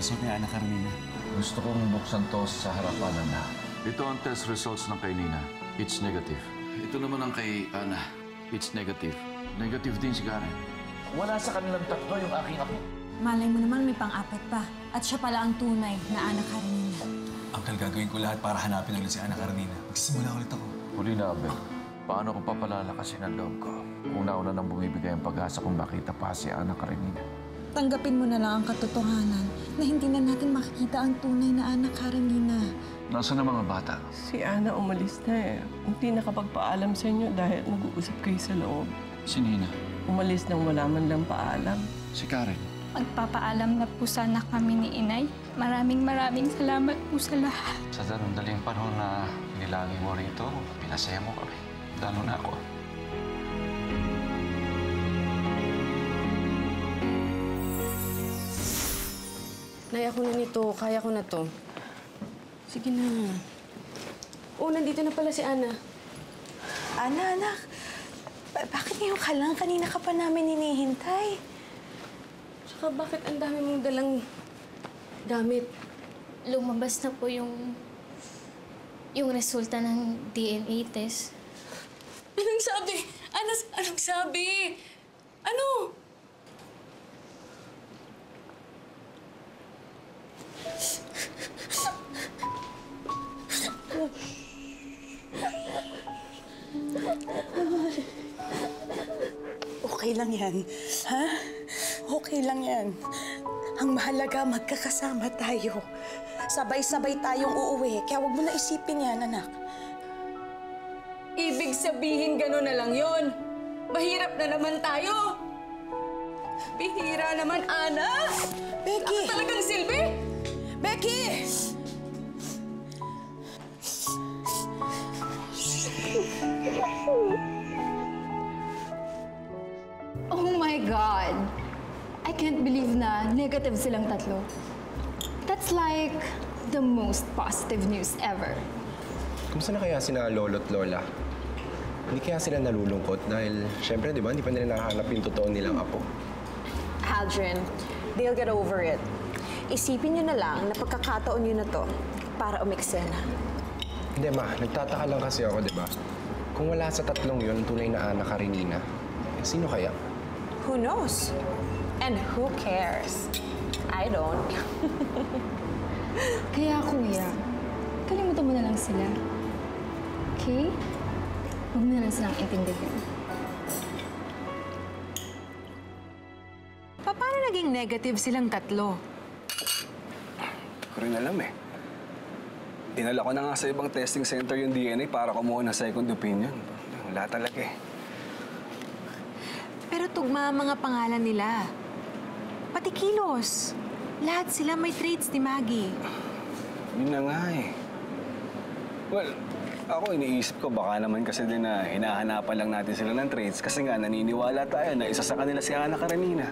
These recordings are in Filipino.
result ni Ana Karenina. Gusto kong buksan to sa harapan ng lahat. Ito ang test results ng kay Nina. It's negative. Ito naman ang kay Ana. It's negative. Negative din si Karen. Wala sa kanilang tatlo yung aking apo. Malay mo naman may pang-apat pa. At siya pala ang tunay na Ana Karenina. Uncle, gagawin ko lahat para hanapin ulit si Ana Karenina. Magsisimula ulit ako. Huli na, Abel. Paano ko papalalakasin ang loob ko? Kung nauna nang bumibigay ang pag-asa kung makita pa si Ana Karenina. Tanggapin mo na lang ang katotohanan na hindi na natin makikita ang tunay na Ana Karenina. Nasaan ang mga bata? Si Ana umalis na eh. Hindi nakapagpaalam sa inyo dahil nag-uusap kayo sa loob. Si Nina. Umalis nang wala man lang paalam. Si Karen. Magpapaalam na po sana kami ni Inay. Maraming salamat po sa lahat. Sa ganun daling panahon na nilagi mo rito, pinasaya mo kami. Lalo na ako. Naya ko na nito. Kaya ko na to. Sige na. Oh, nandito na pala si Ana. Ana, anak. Bakit ngayon ka lang? Kanina ka pa namin hinihintay. Tsaka bakit ang dami mong dalang gamit? Lumabas na po yung resulta ng DNA test. Anong sabi? Anong sabi? Ano? Okay lang yan. Ha? Okay lang yan. Ang mahalaga, magkakasama tayo. Sabay-sabay tayong uuwi. Kaya huwag mo na isipin yan, anak. Ibig sabihin gano'n na lang yon. Mahirap na naman tayo. Bihira naman, Ana. Becky! Ako talagang silbi? Becky! Oh my God! I can't believe na negative silang tatlo. That's like the most positive news ever. Kumusta na kaya sina lolo't lola? Hindi kaya sila nalulungkot dahil, syempre, di ba, hindi pa nila nahanap yung totoo nilang apo. Aldrin, they'll get over it. Isipin nyo na lang na pagkakataon nyo na to para umiksena. Hindi, ma. Nagtataka lang kasi ako, di ba? Kung wala sa tatlong yun, tunay na Ana Karenina, eh, sino kaya? Who knows? And who cares? I don't. Kaya kuya, kalimutan mo na lang sila. Okay? Huwag mo na lang silang intindihin. Paano naging negative silang tatlo? Hindi ko rin alam eh. Dinala ko na nga sa ibang testing center yung DNA para kumuha ng second opinion. Wala talaga eh. Pero tugma ang mga pangalan nila. Pati kilos. Lahat sila may traits ni Maggie. Yun na nga eh. Well, ako iniisip ko baka naman kasi din na hinahanapan lang natin sila ng traits kasi nga naniniwala tayo na isa sa kanila si Ana Karenina.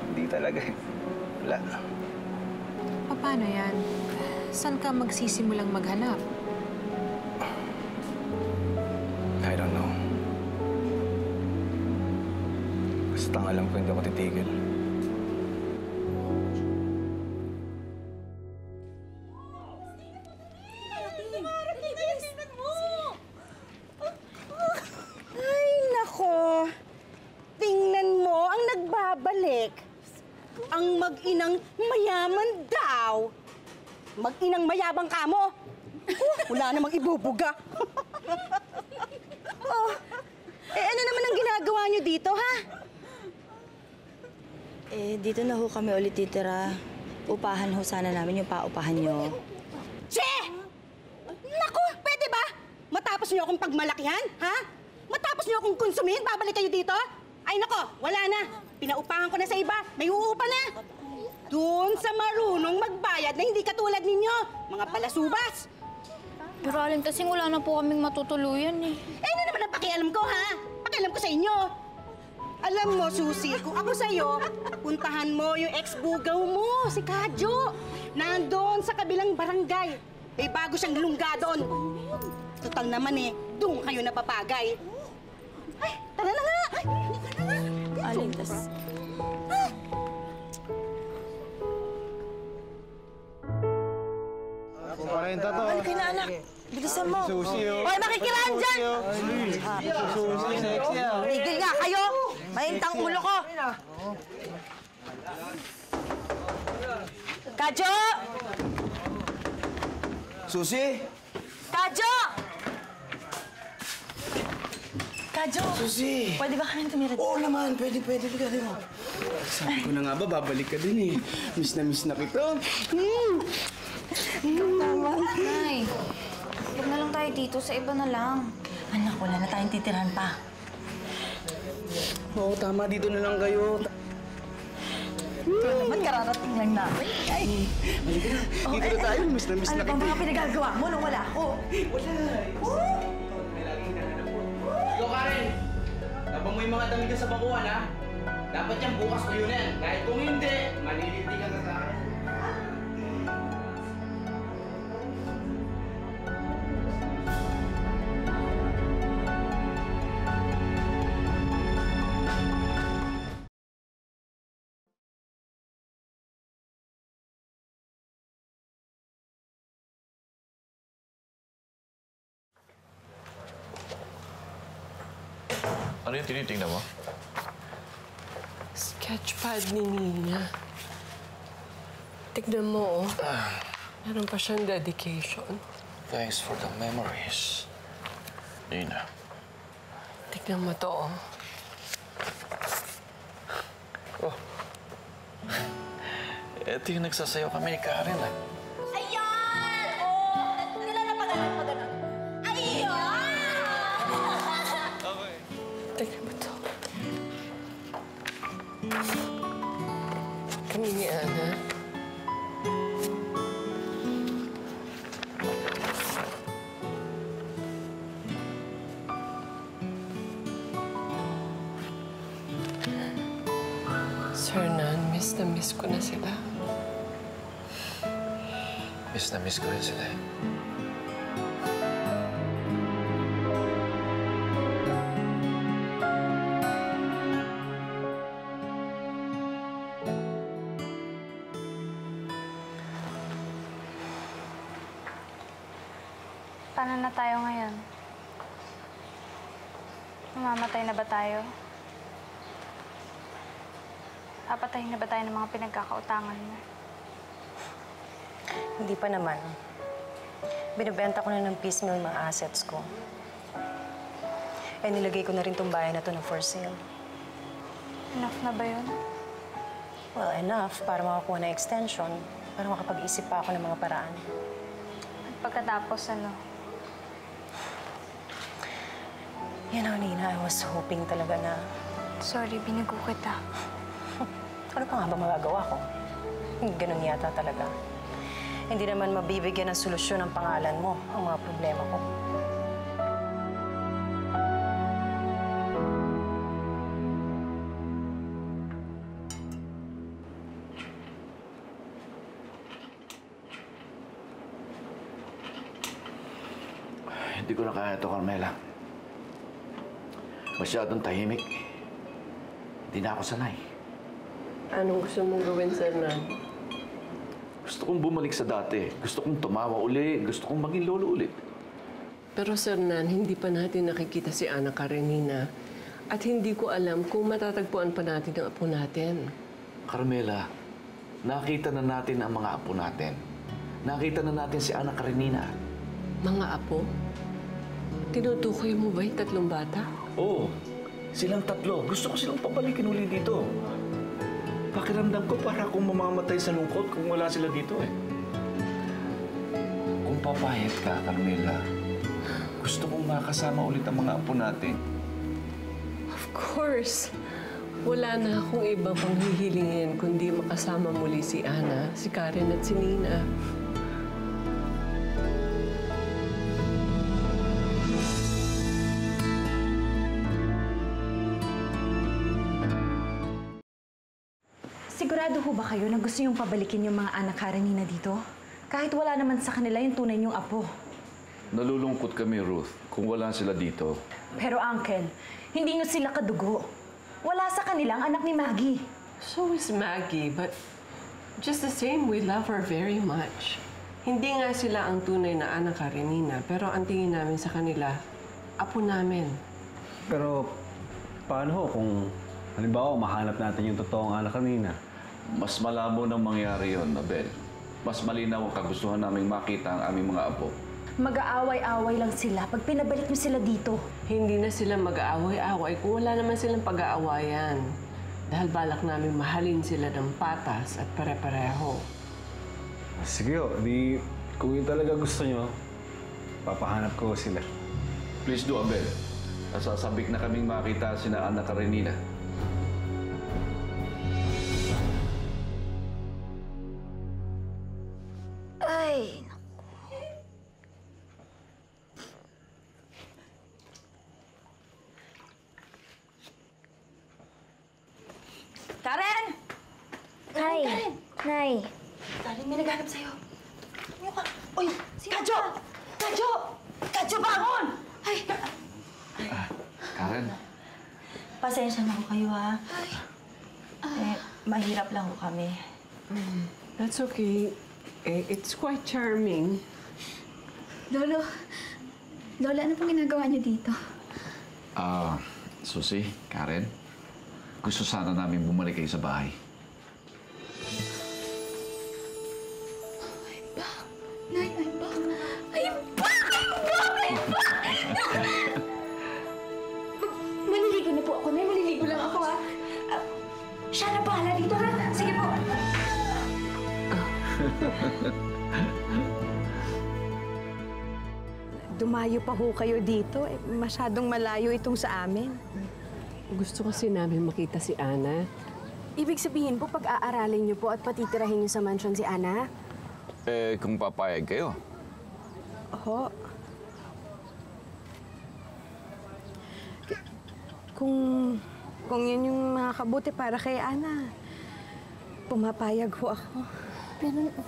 Hindi talaga eh. Wala. Paano yan? Saan ka magsisimulang maghanap? I don't know. Basta alam ko hindi ako titigil. Ay, nako. Tingnan mo ang nagbabalik. Ang mag-inang mayaman daw. Mag-inang mayabang ka mo. Wala namang ibubuga. Oh, ano naman ang ginagawa niyo dito, ha? Dito na ho kami ulit titira. Upahan ho sana namin yung paupahan nyo. Che! Naku, pwede ba? Matapos niyo akong pagmalakihan, ha? Matapos niyo akong konsumin, babalik kayo dito? Ay nako, wala na. Pinaupahan ko na sa iba. May uupa na. Doon sa marunong magbayad na hindi katulad ninyo, mga palasubas. Pero Alin, kasi wala na po kaming matutuluyan eh. Ano naman ang pakialam ko, ha? Pakialam ko sa inyo. Alam mo, Susie, kung ako sa'yo, puntahan mo yung ex-bugaw mo, si Kadyo. Nandoon sa kabilang barangay. May bago siyang lungga doon. Total naman eh, doon kayo napapagay. Ay, tara na nga! Ay, Alin, tas... 40 to. Halika na, anak. Bilisan mo. Susi, oh. Hoy, makikiraan dyan! Susi, sexy, ah. Tigil nga kayo! Mahintang ulo ko! Kadyo! Susi! Kadyo! Kadyo! Susi! Pwede ba kami tumira? Oo naman, pwede. Liga mo. Sabi ko na nga ba, babalik ka din eh. Miss na kita. Tama. Nay, huwag na lang tayo dito. Sa iba na lang. Anak, wala na tayong titirahan pa. Oo, tama. Dito na lang kayo. Ito naman, kararating lang namin. Ay. Halika na. Dito na tayo. Miss na kita. Ano ba mga pinagagawa mo nung wala ako? Wala. Ikaw, Karen. Labang mo yung mga damit sa bakuan, ha? Dapat yan bukas na yun yan. Dahil kung hindi, maliliti ka na sa akin. Ano yung tinitingnan mo? Sketchpad ni Nina. Tignan mo, oh. Meron pa siyang dedication. Thanks for the memories. Nina. Tignan mo to, oh. Oh. Ito yung nagsasayaw kami ni Karen, ah. Ayan! Oh! Nilala pa ganun, pa ganun. Ayan! Tignan mo to. Kami ni Ana. Sir Nan, miss na miss ko na sila. Miss na miss ko rin sila, eh. Paano na tayo ngayon? Mamamatay na ba tayo? Papatayin na ba tayo ng mga pinagkakautangan mo? Hindi pa naman. Binibenta ko na ng piecemeal mga assets ko. Eh, nilagay ko na rin tong bahay na to na for sale. Enough na ba yun? Well, enough para makakuha na extension, para makapag-isip pa ako ng mga paraan. At pagkatapos, ano? You know, Nina, I was hoping talaga na... Sorry, binigo kita. Ano pa nga ba magagawa ko? Ganun yata talaga. Hindi naman mabibigyan ng solusyon ang pangalan mo ang mga problema ko. Hindi ko na kaya ito, Carmela. Masyadong tahimik. Hindi na ako sanay. Anong gusto mong gawin, Sir Nan? Gusto kong bumalik sa dati. Gusto kong tumawa uli. Gusto kong maging lolo ulit. Pero, Sir Nan, hindi pa natin nakikita si Ana Karenina. At hindi ko alam kung matatagpuan pa natin ang apo natin. Carmela, nakita na natin ang mga apo natin. Nakita na natin si Ana Karenina. Mga apo? Tinutukoy mo ba yung tatlong bata? Oo. Silang tatlo. Gusto ko silang pabalikin uli dito. Pakiramdam ko para akong mamamatay sa lungkot kung wala sila dito, eh. Kung papayat ka, Carmela, gusto kong makasama ulit ang mga apo natin. Of course. Wala na akong iba pang hihilingin kundi makasama muli si Ana, si Karen at si Nina. Sigurado ho ba kayo na gusto niyong pabalikin yung mga anak Karenina dito? Kahit wala naman sa kanila yung tunay niyong apo. Nalulungkot kami, Ruth, kung wala sila dito. Pero Uncle, hindi niyo sila kadugo. Wala sa kanilang anak ni Maggie. So is Maggie, but just the same, we love her very much. Hindi nga sila ang tunay na anak Karenina, pero ang tingin namin sa kanila, apo namin. Pero paano ho kung halimbawa mahanap natin yung totoong anak Karenina? Mas malabo nang mangyari yon, Abel. Mas malinaw ang kagustuhan naming makita ang aming mga apo. Mag-aaway-away lang sila pag pinabalik niyo sila dito. Hindi na sila mag-aaway-away kung wala naman silang pag-aawayan. Dahil balak namin mahalin sila ng patas at pare-pareho. Sige ho, di kung yun talaga gusto nyo, papahanap ko sila. Please do, Abel. Nasasabik na kaming makita sina Ana Karenina. Ay, Karen! Nay! Karen! Nay! Karen, may naghanap sa'yo. Ano ka? Uy! Kadyo! Kadyo! Kadyo, bangon! Ay! Karen, Pasensya na ko kayo, ha? Mahirap lang ko kami. That's okay. It's quite charming. Lolo, Lola, ano pong ginagawa niyo dito? Susi, Karen, gusto sana namin bumalik kayo sa bahay. Nay, I'm back! I'm back! Maliligo na po ako, Nay. Maliligo lang ako, ha? Siya na bahala dito, ha? Sige po. Dumayo pa ho kayo dito. Masyadong malayo itong sa amin. Gusto kasi namin makita si Ana. Ibig sabihin po, pag-aaralin niyo po at patitirahin niyo sa mansion si Ana? Kung papayag kayo. Ho. Kung yun yung makakabuti para kay Ana, pumapayag ho ako.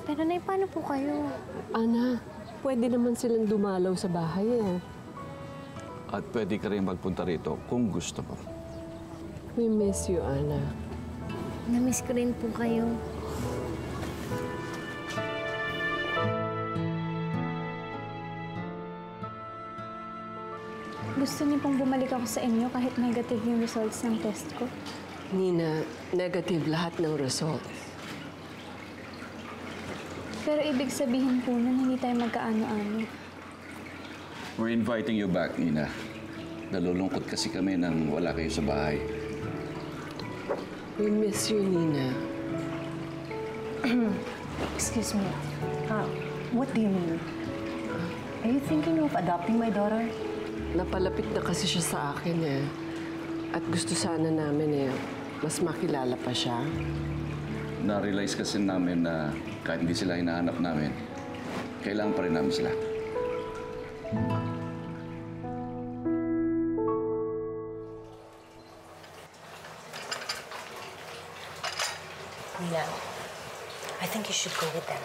Pero Nay, paano po kayo? Ana, pwede naman silang dumalaw sa bahay eh. At pwede ka rin magpunta rito kung gusto mo. We miss you, Ana. Namiss ko rin po kayo. Gusto niyo pong bumalik ako sa inyo kahit negative yung results ng test ko? Nina, negative lahat ng results. Pero ibig sabihin po nun, hindi tayo magkaano-ano. We're inviting you back, Nina. Nalulungkot kasi kami nang wala kayo sa bahay. We miss you, Nina. Excuse me. What do you mean? Are you thinking of adopting my daughter? Napalapit na kasi siya sa akin eh. At gusto sana namin mas makilala pa siya. Na-realize kasi namin na kahit hindi sila hinahanap namin, kailangan pa rin namin sila. Nina, I think you should go with them.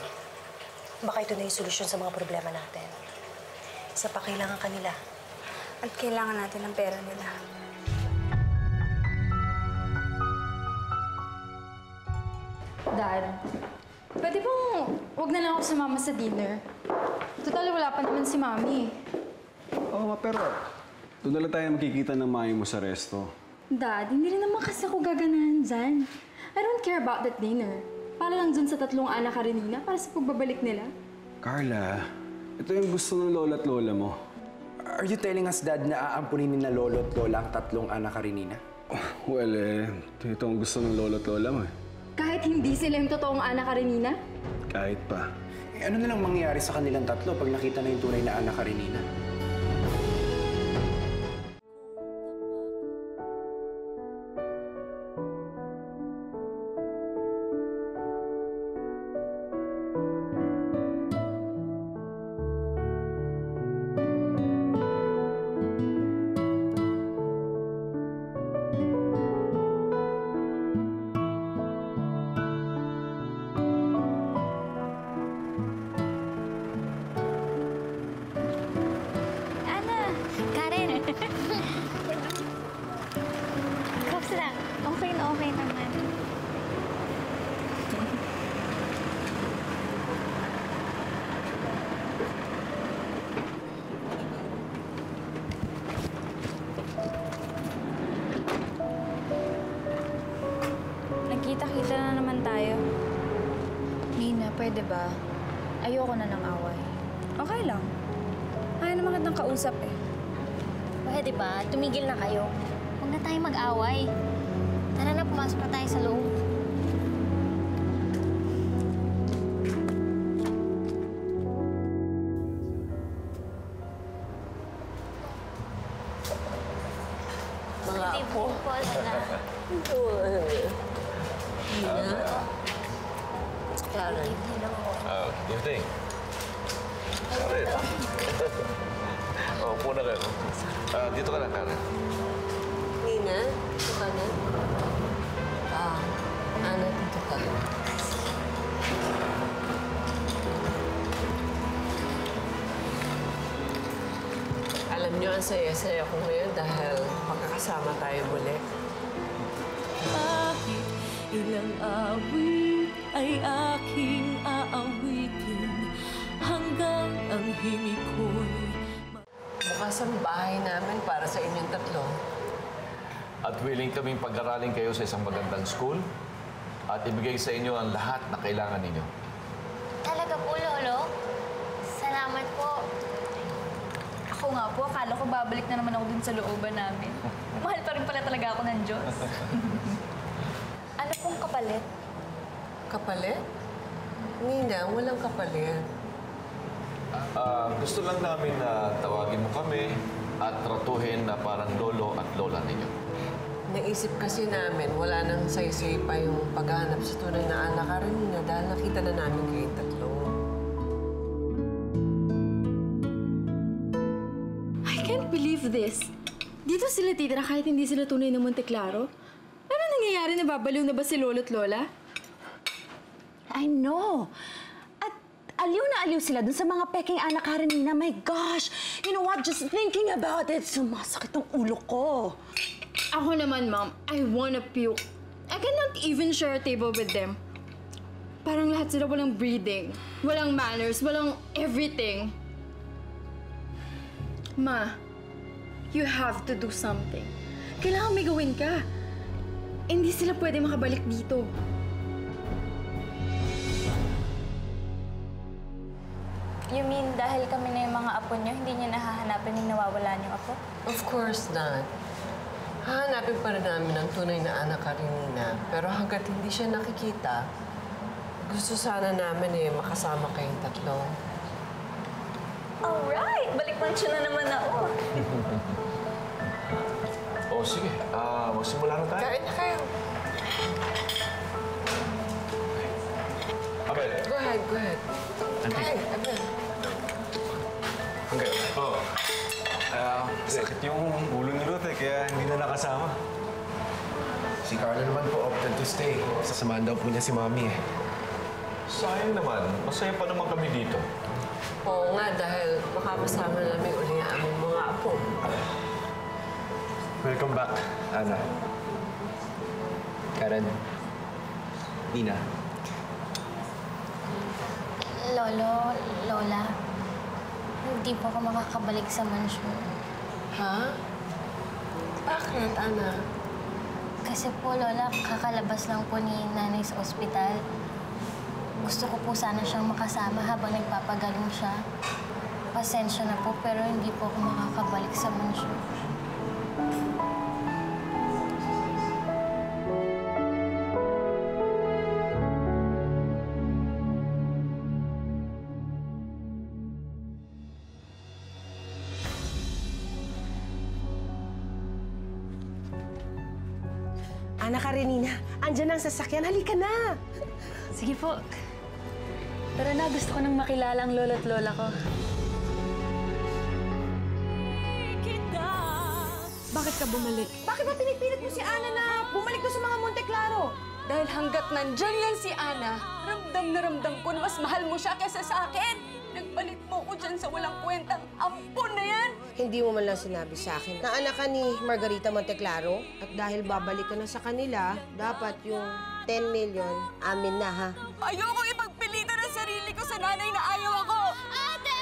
Baka ito na yung solusyon sa mga problema natin. Isa pa, kailangan kanila. At kailangan natin ng pera nila. Dad, pwede bang huwag na lang ako sumama sa dinner? Total, wala pa naman si Mami. Oo, pero doon na lang tayo makikita ng mami mo sa resto. Dad, hindi rin naman kasi ako gaganahan dyan. I don't care about that dinner. Para lang dun sa 3 anak Karenina, para sa pagbabalik nila. Carla, ito yung gusto ng lola at lola mo. Are you telling us, Dad, na aampunin ni na lolo at lola ang 3 anak Karenina? Well, ito ang gusto ng lola at lola mo eh. Kahit hindi sila yung totoong anak Karenina? Kahit pa. Ano na lang mangyayari sa kanilang 3 pag nakita na yung tunay na anak Karenina? di ba? Ayoko na ng away. Okay lang. Kaya naman kitang kausap eh. Pwede ba? Tumigil na kayo. Huwag na tayo mag-away. Tara na, pumasok na tayo sa loob. Mga apo. Karen. Evening. Karen. Upo na kayo. Dito ka lang, Karen. Nina, dito ka na. Ana, dito ka. Alam niyo, ang saya-saya ko ngayon dahil magkakasama tayo muli. Kahit ilang awit ay aking aawitin hanggang ang himig ko'y Bukas ang bahay namin para sa inyong tatlo. At willing kaming pag-aralin kayo sa isang magandang school at ibigay sa inyo ang lahat na kailangan ninyo. Talaga po, Lolo? Salamat po. Ako nga po, akala ko babalik na naman ako dun sa looban namin. Mahal pa rin pala talaga ako ng Diyos. Ano pong kapalit? Kapalit? Nina, walang kapalit. Gusto lang namin na tawagin mo kami at tratuhin na parang lolo at lola ninyo. Naisip kasi namin, wala nang saysay pa yung paghanap sa tunay na anak ka rin niya dahil nakita na namin kayong tatlo. I can't believe this. Dito sila titira kahit hindi sila tunay na Monte Claro? Ano nangyayari? Nababaliw na ba si lolo't lola? I know. At aliw na aliw sila dun sa mga peking anak Karenina. My gosh! You know what? Just thinking about it, sumasakit ang ulo ko. Ako naman, Mom, I wanna puke. I cannot even share a table with them. Parang lahat sila walang breeding, walang manners, walang everything. Ma, you have to do something. Kailangan may gawin ka. Hindi sila pwede makabalik dito. You mean dahil kami na yung mga apo niyo, hindi niyo nahahanapin yung nawawalan yung apo? Of course not. Hahanapin pa rin namin ang tunay na anak ka rin, Nina. Pero hanggat hindi siya nakikita, gusto sana namin makasama kayong tatlo. Alright! Balik-mancha na naman ako. Sige. Magsimula na tayo. Kain na kayo. Abel. Go ahead, go ahead. Kain, Abel. Okay. Sakit yung ulo ni Ruth kaya hindi na nakasama. Si Carla naman po opted to stay. Sasamahan daw po niya si Mami eh. Sayang naman. Masaya pa naman kami dito. Oo nga, dahil makakasama namin uli ang aming mga apo. Welcome back, Ana. Karen. Nina. Lolo, Lola, hindi po ako makakabalik sa mansyon. Ha? Bakit, Ana? Kasi po, Lola, kakalabas lang po ni Nanay sa ospital. Gusto ko po sana siyang makasama habang nagpapagaling siya. Pasensya na po, pero hindi po ako makakabalik sa mansyon. Ana Karenina, andyan ang sasakyan. Halika na! Sige po. Tara na, gusto ko nang makilala ang lolo't lola ko. Bakit ka bumalik? Bakit ba pinipilit mo si Ana na bumalik ko sa mga Monte Claro? Dahil hanggat nandyan yan si Ana, ramdam na ramdam ko na mas mahal mo siya kaysa sa akin. Nagpalit mo ko dyan sa walang kwentang ampon na yan. Hindi mo man lang sinabi sa akin na anak ka ni Margarita Monteclaro at dahil babalik ka na sa kanila, dapat yung 10 million amin na, ha? Ayoko ipagpilitan ang sarili ko sa nanay na ayaw ako. Ate!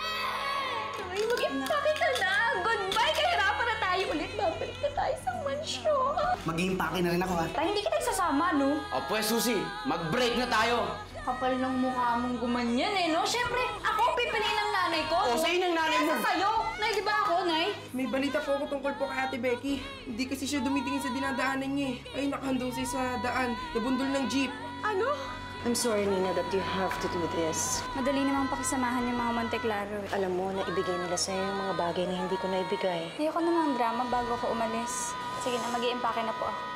Ay, mag-impake ka na. Goodbye! Kahirapan na tayo ulit. Babalik na tayo sa mansyon. Mag-iimpake na rin ako, ha? Tayo hindi kita isasama, no? O, pues, Susi, mag-break na tayo. Kapal ng mukha mong gumanyan eh, no? Siyempre, ako pipiliin ng nanay ko. O, sa'yo ng nanay mo. Kesa sa'yo. Nay, di ba ako, Nay? May balita po ako tungkol po kay Ate Becky. Hindi kasi siya dumitingin sa dinadaanan niya eh. Ay, nakahandong siya sa daan. Nabundol ng jeep. Ano? I'm sorry, Nina, that you have to do this. Madali namang pakisamahan yung mga Monte Claro. Alam mo, naibigay nila sa'yo yung mga bagay na hindi ko naibigay. Ayoko na ng drama bago ako umalis. Sige na, mag-i-impake na po ako.